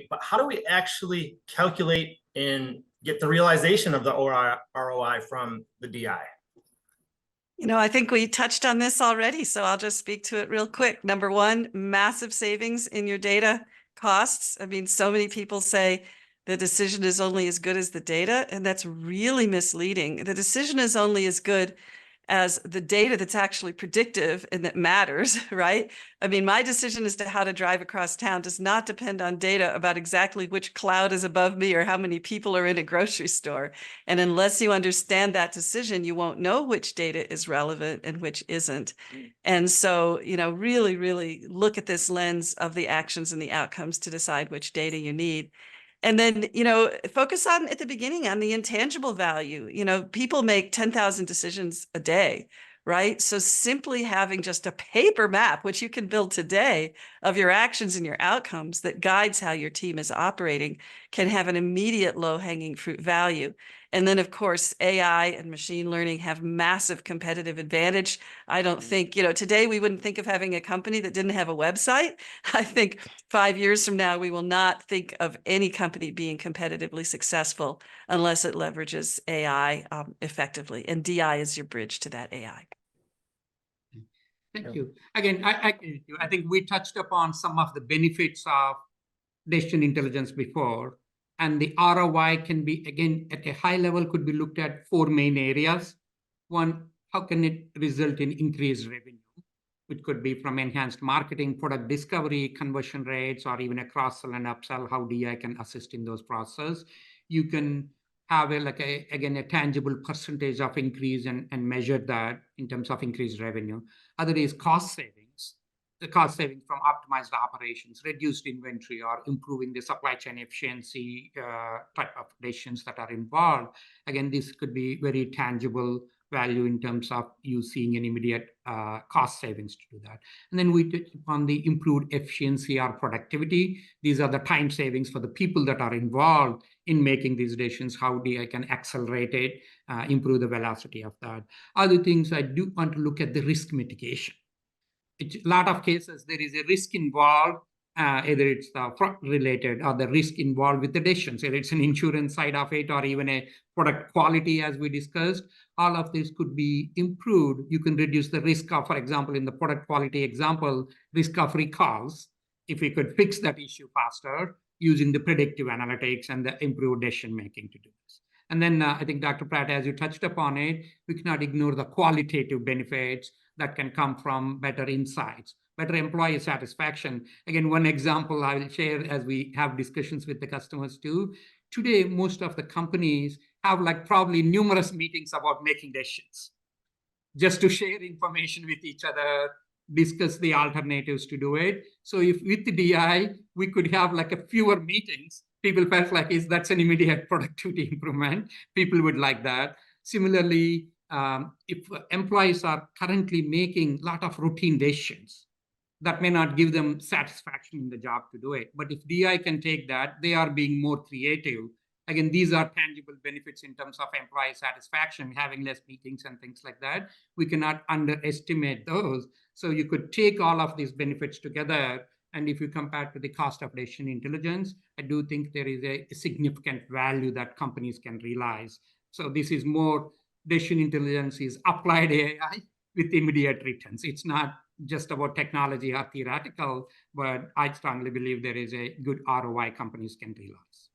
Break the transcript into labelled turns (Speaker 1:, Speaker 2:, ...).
Speaker 1: great, but how do we actually calculate and get the realization of the ROI from the DI?
Speaker 2: I think we touched on this already, so I'll just speak to it real quick. Number one, massive savings in your data costs. I mean, so many people say the decision is only as good as the data, and that's really misleading. The decision is only as good as the data that's actually predictive and that matters, right? I mean, my decision as to how to drive across town does not depend on data about exactly which cloud is above me or how many people are in a grocery store. And unless you understand that decision, you won't know which data is relevant and which isn't. And so, really, really look at this lens of the actions and the outcomes to decide which data you need. And then, focus on at the beginning on the intangible value. People make 10,000 decisions a day, right? So simply having just a paper map, which you can build today, of your actions and your outcomes that guides how your team is operating can have an immediate low-hanging fruit value. And then, of course, AI and machine learning have massive competitive advantage. I don't think, today we wouldn't think of having a company that didn't have a website. I think 5 years from now, we will not think of any company being competitively successful unless it leverages AI effectively. And DI is your bridge to that AI.
Speaker 3: Thank you. Again, I think we touched upon some of the benefits of decision intelligence before. And the ROI can be, again, at a high level, could be looked at 4 main areas. One, how can it result in increased revenue? Which could be from enhanced marketing, product discovery, conversion rates, or even a cross-sell and upsell, how DI can assist in those processes. You can have a tangible percentage of increase and measure that in terms of increased revenue. Other is cost savings. The cost savings from optimized operations, reduced inventory, or improving the supply chain efficiency type of decisions that are involved. Again, this could be very tangible value in terms of you seeing an immediate cost savings to do that. And then we touch upon the improved efficiency or productivity. These are the time savings for the people that are involved in making these decisions, how DI can accelerate it, improve the velocity of that. Other things, I do want to look at the risk mitigation. A lot of cases, there is a risk involved, either it's the fraud related or the risk involved with the decisions, either it's an insurance side of it or even a product quality, as we discussed. All of this could be improved. You can reduce the risk of, for example, in the product quality example, risk of recalls, if we could fix that issue faster using the predictive analytics and the improved decision making to do this. And then I think, Dr. Pratt, as you touched upon it, we cannot ignore the qualitative benefits that can come from better insights, better employee satisfaction. Again, one example I will share as we have discussions with the customers too. Today, most of the companies have probably numerous meetings about making decisions, just to share information with each other, discuss the alternatives to do it. So if with the DI, we could have a fewer meetings, people felt that's an immediate productivity improvement. People would like that. Similarly, if employees are currently making a lot of routine decisions, that may not give them satisfaction in the job to do it. But if DI can take that, they are being more creative. Again, these are tangible benefits in terms of employee satisfaction, having less meetings and things like that. We cannot underestimate those. So you could take all of these benefits together. And if you compare to the cost of decision intelligence, I do think there is a significant value that companies can realize. So this is more, decision intelligence is applied AI with immediate returns. It's not just about technology or theoretical, but I strongly believe there is a good ROI companies can realize.